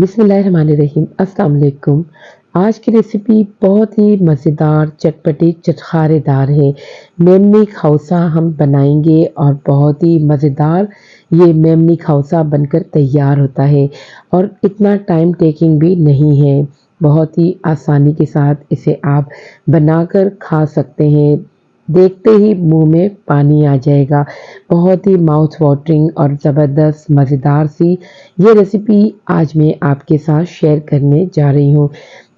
बिस्मिल्लाहिर्रहमानिर्रहीम। अस्सलाम वालेकुम। आज की रेसिपी बहुत ही मज़ेदार, चटपटी, चटखारेदार है। मेमनी खौसा हम बनाएँगे और बहुत ही मज़ेदार ये मेमनी खौसा बनकर तैयार होता है और इतना टाइम टेकिंग भी नहीं है। बहुत ही आसानी के साथ इसे आप बनाकर खा सकते हैं। देखते ही मुँह में पानी आ जाएगा। बहुत ही माउथ वाटरिंग और ज़बरदस्त मज़ेदार सी ये रेसिपी आज मैं आपके साथ शेयर करने जा रही हूँ।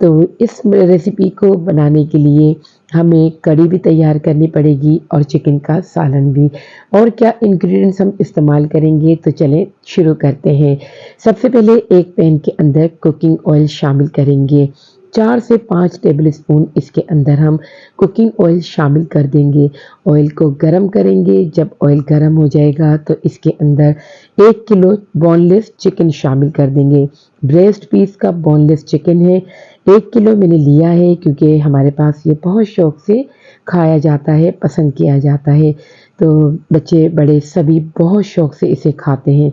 तो इस रेसिपी को बनाने के लिए हमें कढ़ी भी तैयार करनी पड़ेगी और चिकन का सालन भी। और क्या इंग्रेडिएंट्स हम इस्तेमाल करेंगे, तो चलें शुरू करते हैं। सबसे पहले एक पैन के अंदर कुकिंग ऑयल शामिल करेंगे। 4 से 5 टेबल स्पून इसके अंदर हम कुकिंग ऑयल शामिल कर देंगे। ऑयल को गरम करेंगे। जब ऑयल गरम हो जाएगा तो इसके अंदर 1 किलो बोनलेस चिकन शामिल कर देंगे। ब्रेस्ट पीस का बोनलेस चिकन है। 1 किलो मैंने लिया है क्योंकि हमारे पास ये बहुत शौक से खाया जाता है, पसंद किया जाता है। तो बच्चे बड़े सभी बहुत शौक से इसे खाते हैं।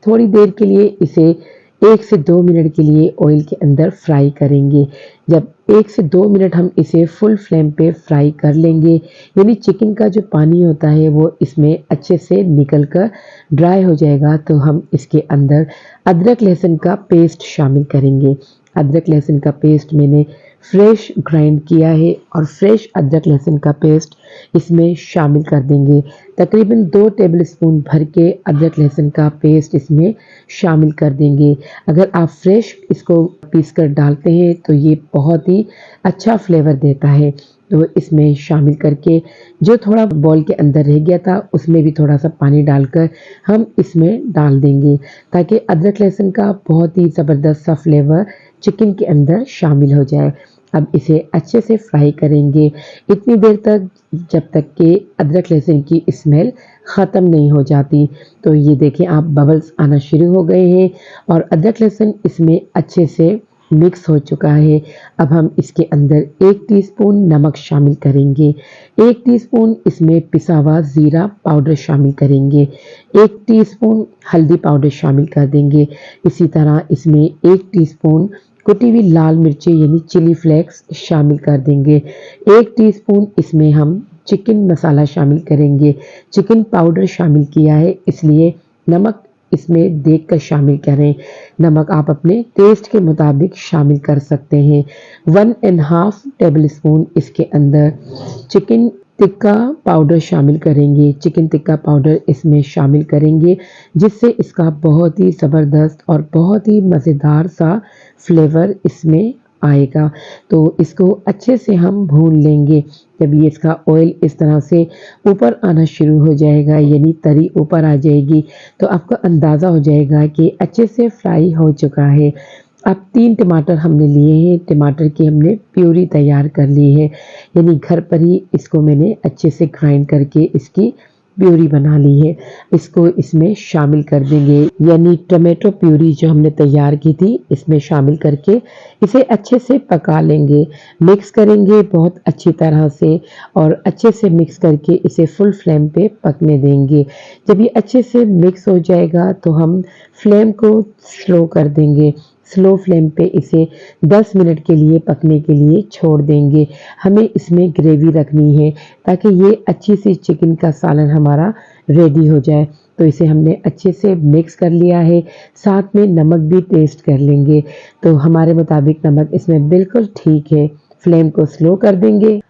थोड़ी देर के लिए इसे 1 से 2 मिनट के लिए ऑयल के अंदर फ्राई करेंगे। जब 1 से 2 मिनट हम इसे फुल फ्लेम पे फ्राई कर लेंगे, यानी चिकन का जो पानी होता है वो इसमें अच्छे से निकल कर ड्राई हो जाएगा, तो हम इसके अंदर अदरक लहसुन का पेस्ट शामिल करेंगे। अदरक लहसुन का पेस्ट मैंने फ्रेश ग्राइंड किया है और फ्रेश अदरक लहसुन का पेस्ट इसमें शामिल कर देंगे। तकरीबन 2 टेबलस्पून भर के अदरक लहसुन का पेस्ट इसमें शामिल कर देंगे। अगर आप फ्रेश इसको पीस कर डालते हैं तो ये बहुत ही अच्छा फ्लेवर देता है। तो इसमें शामिल करके जो थोड़ा बॉल के अंदर रह गया था उसमें भी थोड़ा सा पानी डालकर हम इसमें डाल देंगे, ताकि अदरक लहसुन का बहुत ही ज़बरदस्त सा फ्लेवर चिकन के अंदर शामिल हो जाए। अब इसे अच्छे से फ्राई करेंगे इतनी देर तक जब तक कि अदरक लहसुन की स्मेल ख़त्म नहीं हो जाती। तो ये देखें, आप बबल्स आना शुरू हो गए हैं और अदरक लहसुन इसमें अच्छे से मिक्स हो चुका है। अब हम इसके अंदर 1 टीस्पून नमक शामिल करेंगे। 1 टीस्पून इसमें पिसा हुआ ज़ीरा पाउडर शामिल करेंगे। 1 टीस्पून हल्दी पाउडर शामिल कर देंगे। इसी तरह इसमें 1 टीस्पून कुटी हुई लाल मिर्ची यानी चिली फ्लेक्स शामिल कर देंगे। 1 टीस्पून इसमें हम चिकन मसाला शामिल करेंगे। चिकन पाउडर शामिल किया है, इसलिए नमक इसमें देखकर शामिल करें। नमक आप अपने टेस्ट के मुताबिक शामिल कर सकते हैं। 1½ टेबलस्पून इसके अंदर चिकन टिक्का पाउडर शामिल करेंगे। चिकन टिक्का पाउडर इसमें शामिल करेंगे, जिससे इसका बहुत ही ज़बरदस्त और बहुत ही मज़ेदार सा फ्लेवर इसमें आएगा। तो इसको अच्छे से हम भून लेंगे। जब ये इसका ऑयल इस तरह से ऊपर आना शुरू हो जाएगा, यानी तरी ऊपर आ जाएगी, तो आपको अंदाज़ा हो जाएगा कि अच्छे से फ्राई हो चुका है। अब 3 टमाटर हमने लिए हैं। टमाटर की हमने प्यूरी तैयार कर ली है, यानी घर पर ही इसको मैंने अच्छे से ग्राइंड करके इसकी प्यूरी बना ली है। इसको इसमें शामिल कर देंगे, यानी टमाटो प्यूरी जो हमने तैयार की थी इसमें शामिल करके इसे अच्छे से पका लेंगे। मिक्स करेंगे बहुत अच्छी तरह से और अच्छे से मिक्स करके इसे फुल फ्लेम पे पकने देंगे। जब ये अच्छे से मिक्स हो जाएगा तो हम फ्लेम को स्लो कर देंगे। स्लो फ्लेम पे इसे 10 मिनट के लिए पकने के लिए छोड़ देंगे। हमें इसमें ग्रेवी रखनी है ताकि ये अच्छी सी चिकन का सालन हमारा रेडी हो जाए। तो इसे हमने अच्छे से मिक्स कर लिया है। साथ में नमक भी टेस्ट कर लेंगे, तो हमारे मुताबिक नमक इसमें बिल्कुल ठीक है। फ्लेम को स्लो कर देंगे।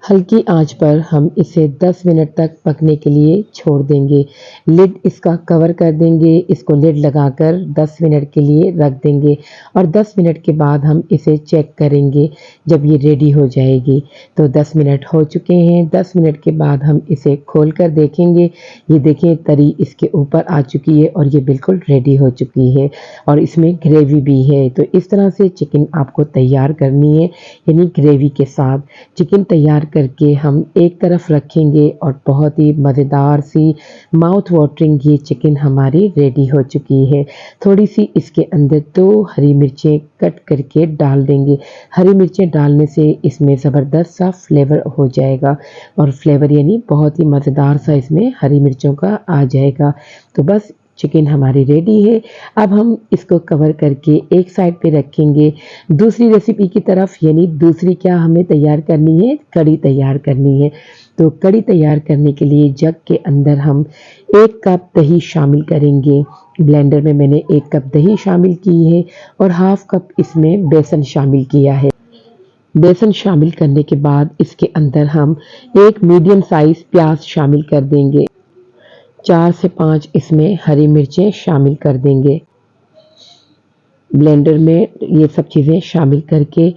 हल्की आंच पर हम इसे 10 मिनट तक पकने के लिए छोड़ देंगे। लिड इसका कवर कर देंगे। इसको लिड लगाकर 10 मिनट के लिए रख देंगे और 10 मिनट के बाद हम इसे चेक करेंगे जब ये रेडी हो जाएगी। तो 10 मिनट हो चुके हैं। 10 मिनट के बाद हम इसे खोल कर देखेंगे। ये देखें, तरी इसके ऊपर आ चुकी है और ये बिल्कुल रेडी हो चुकी है और इसमें ग्रेवी भी है। तो इस तरह से चिकन आपको तैयार करनी है, यानी ग्रेवी के साथ चिकन तैयार करके हम एक तरफ रखेंगे और बहुत ही मज़ेदार सी माउथ वाटरिंग ये चिकन हमारी रेडी हो चुकी है। थोड़ी सी इसके अंदर 2 हरी मिर्चें कट करके डाल देंगे। हरी मिर्चें डालने से इसमें ज़बरदस्त सा फ्लेवर हो जाएगा और फ्लेवर यानी बहुत ही मज़ेदार सा इसमें हरी मिर्चों का आ जाएगा। तो बस चिकन हमारी रेडी है। अब हम इसको कवर करके एक साइड पे रखेंगे। दूसरी रेसिपी की तरफ यानी दूसरी क्या हमें तैयार करनी है, कढ़ी तैयार करनी है। तो कढ़ी तैयार करने के लिए जग के अंदर हम 1 कप दही शामिल करेंगे। ब्लेंडर में मैंने 1 कप दही शामिल की है और हाफ कप इसमें बेसन शामिल किया है। बेसन शामिल करने के बाद इसके अंदर हम 1 मीडियम साइज प्याज शामिल कर देंगे। 4 से 5 इसमें हरी मिर्चें शामिल कर देंगे। ब्लेंडर में ये सब चीज़ें शामिल करके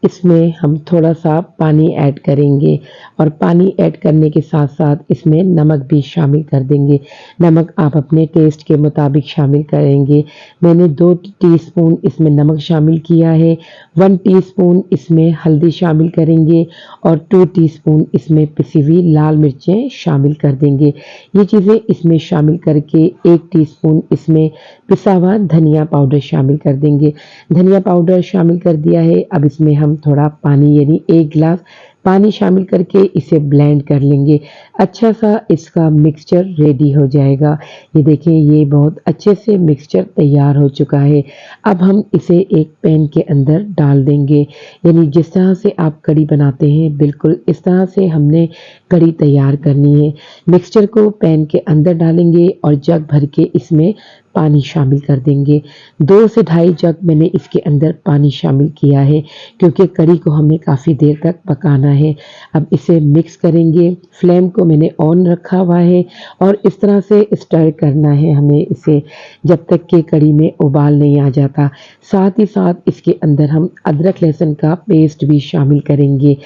इसमें हम थोड़ा-सा पानी ऐड करेंगे और पानी ऐड करने के साथ-साथ इसमें नमक भी शामिल कर देंगे। नमक आप अपने टेस्ट के मुताबिक शामिल करेंगे। मैंने 2 टीस्पून इसमें नमक शामिल किया है, 1 टीस्पून इसमें हल्दी शामिल करेंगे और 2 टीस्पून इसमें पिसी हुई लाल मिर्चें शामिल कर देंगे। ये चीज़ें इसमें शामिल करके 1 टीस्पून इसमें पिसा हुआ धनिया पाउडर शामिल कर देंगे। धनिया पाउडर शामिल कर दिया है। अब इसमें हम थोड़ा पानी यानी 1 गिलास पानी शामिल करके इसे ब्लेंड कर लेंगे। अच्छा सा इसका मिक्सचर रेडी हो जाएगा। ये देखें ये बहुत अच्छे से मिक्सचर तैयार हो चुका है। अब हम इसे एक पैन के अंदर डाल देंगे। यानी जिस तरह से आप कढ़ी बनाते हैं बिल्कुल इस तरह से हमने कढ़ी तैयार करनी है। मिक्सचर को पैन के अंदर डालेंगे और जग भर के इसमें पानी शामिल कर देंगे। 2 से ढाई जग मैंने इसके अंदर पानी शामिल किया है क्योंकि कढ़ी को हमें काफ़ी देर तक पकाना है। अब इसे मिक्स करेंगे। फ्लेम को मैंने ऑन रखा हुआ है और इस तरह से स्टर करना है हमें इसे जब तक कि कढ़ी में उबाल नहीं आ जाता। साथ ही साथ इसके अंदर हम अदरक लहसुन का पेस्ट भी शामिल करेंगे।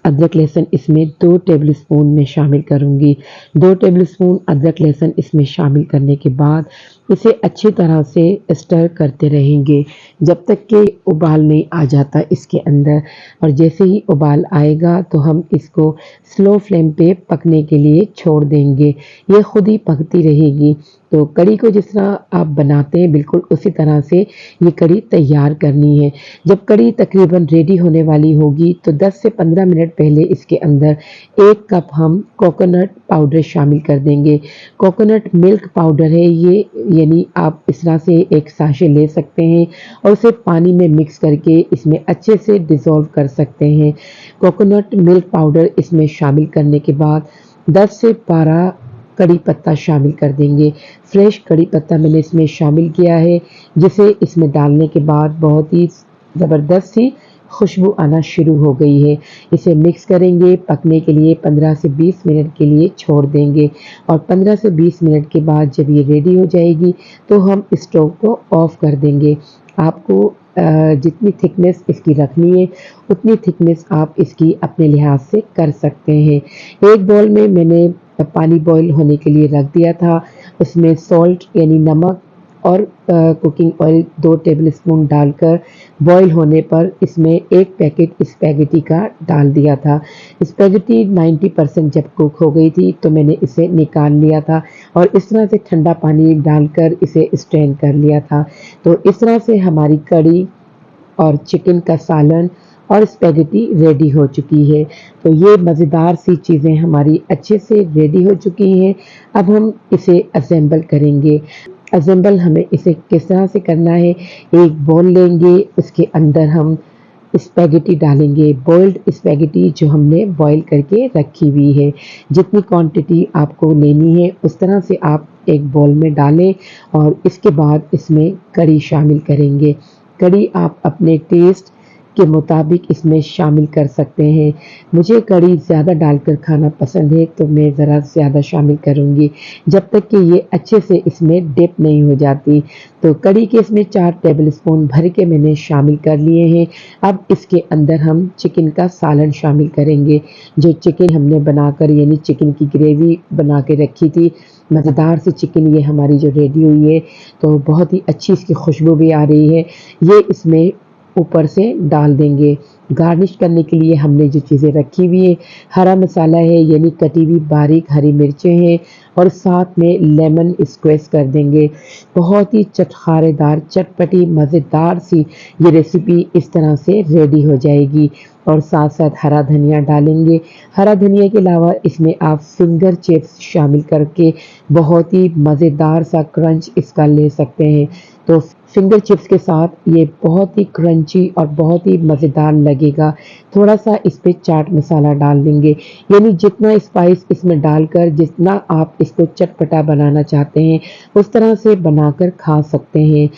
अदरक लहसुन इसमें 2 टेबलस्पून मैं शामिल करूँगी। 2 टेबलस्पून अदरक लहसुन इसमें शामिल करने के बाद इसे अच्छी तरह से स्टर करते रहेंगे जब तक कि उबाल नहीं आ जाता इसके अंदर। और जैसे ही उबाल आएगा तो हम इसको स्लो फ्लेम पे पकने के लिए छोड़ देंगे। ये खुद ही पकती रहेगी। तो कढ़ी को जिस तरह आप बनाते हैं बिल्कुल उसी तरह से ये कढ़ी तैयार करनी है। जब कढ़ी तकरीबन रेडी होने वाली होगी तो 10 से 15 मिनट पहले इसके अंदर 1 कप हम कोकोनट पाउडर शामिल कर देंगे। कोकोनट मिल्क पाउडर है ये, यानी आप इस तरह से एक साशे ले सकते हैं और उसे पानी में मिक्स करके इसमें अच्छे से डिज़ोल्व कर सकते हैं। कोकोनट मिल्क पाउडर इसमें शामिल करने के बाद 10 से 12 कड़ी पत्ता शामिल कर देंगे। फ्रेश कड़ी पत्ता मैंने इसमें शामिल किया है जिसे इसमें डालने के बाद बहुत ही ज़बरदस्त सी खुशबू आना शुरू हो गई है। इसे मिक्स करेंगे, पकने के लिए 15 से 20 मिनट के लिए छोड़ देंगे और 15 से 20 मिनट के बाद जब ये रेडी हो जाएगी तो हम स्टोव को ऑफ कर देंगे। आपको जितनी थिकनेस इसकी रखनी है उतनी थिकनेस आप इसकी अपने लिहाज से कर सकते हैं। एक बाउल में मैंने पानी बॉईल होने के लिए रख दिया था। उसमें सॉल्ट यानी नमक और कुकिंग ऑयल 2 टेबलस्पून डालकर बॉईल होने पर इसमें 1 पैकेट स्पैगेटी का डाल दिया था। स्पैगेटी 90% जब कुक हो गई थी तो मैंने इसे निकाल लिया था और इस तरह से ठंडा पानी डालकर इसे स्ट्रेन कर लिया था। तो इस तरह से हमारी कढ़ी और चिकन का सालन और स्पैगेटी रेडी हो चुकी है। तो ये मज़ेदार सी चीज़ें हमारी अच्छे से रेडी हो चुकी हैं। अब हम इसे असेंबल करेंगे। असेंबल हमें इसे किस तरह से करना है, एक बाउल लेंगे उसके अंदर हम स्पैगेटी डालेंगे, बॉइल्ड स्पैगेटी जो हमने बॉईल करके रखी हुई है। जितनी क्वांटिटी आपको लेनी है उस तरह से आप एक बाउल में डालें और इसके बाद इसमें कढ़ी शामिल करेंगे। कढ़ी आप अपने टेस्ट के मुताबिक इसमें शामिल कर सकते हैं। मुझे कढ़ी ज़्यादा डालकर खाना पसंद है तो मैं ज़रा ज़्यादा शामिल करूँगी जब तक कि ये अच्छे से इसमें डिप नहीं हो जाती। तो कढ़ी के इसमें 4 टेबलस्पून भर के मैंने शामिल कर लिए हैं। अब इसके अंदर हम चिकन का सालन शामिल करेंगे। जो चिकन हमने बनाकर यानी चिकन की ग्रेवी बना के रखी थी, मज़ेदार सी चिकन ये हमारी जो रेडी हुई है तो बहुत ही अच्छी इसकी खुशबू भी आ रही है। ये इसमें ऊपर से डाल देंगे। गार्निश करने के लिए हमने जो चीज़ें रखी हुई है, हरा मसाला है यानी कटी हुई बारीक हरी मिर्चें हैं और साथ में लेमन स्क्वेज कर देंगे। बहुत ही चटखारेदार, चटपटी, मज़ेदार सी ये रेसिपी इस तरह से रेडी हो जाएगी और साथ-साथ हरा धनिया डालेंगे। हरा धनिया के अलावा इसमें आप फिंगर चिप्स शामिल करके बहुत ही मज़ेदार सा क्रंच इसका ले सकते हैं। तो फिंगर चिप्स के साथ ये बहुत ही क्रंची और बहुत ही मज़ेदार लगेगा। थोड़ा-सा इस पे चाट मसाला डाल देंगे, यानी जितना स्पाइस इसमें डालकर जितना आप इसको चटपटा बनाना चाहते हैं, उस तरह से बनाकर खा सकते हैं।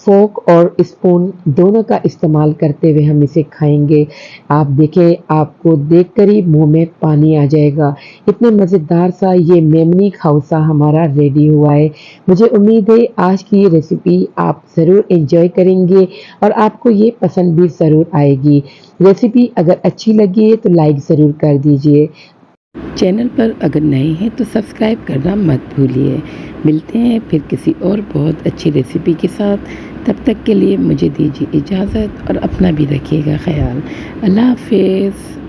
फ़ोर्क और स्पून दोनों का इस्तेमाल करते हुए हम इसे खाएँगे। आप देखें, आपको देखकर ही मुँह में पानी आ जाएगा। इतने मज़ेदार सा ये मेमनी खाउसा हमारा रेडी हुआ है। मुझे उम्मीद है आज की ये रेसिपी आप ज़रूर एन्जॉय करेंगे और आपको ये पसंद भी ज़रूर आएगी। रेसिपी अगर अच्छी लगी है तो लाइक ज़रूर कर दीजिए। चैनल पर अगर नए हैं तो सब्सक्राइब करना मत भूलिए। मिलते हैं फिर किसी और बहुत अच्छी रेसिपी के साथ। तब तक के लिए मुझे दीजिए इजाज़त और अपना भी रखिएगा ख़याल। अल्लाह हाफ़िज़।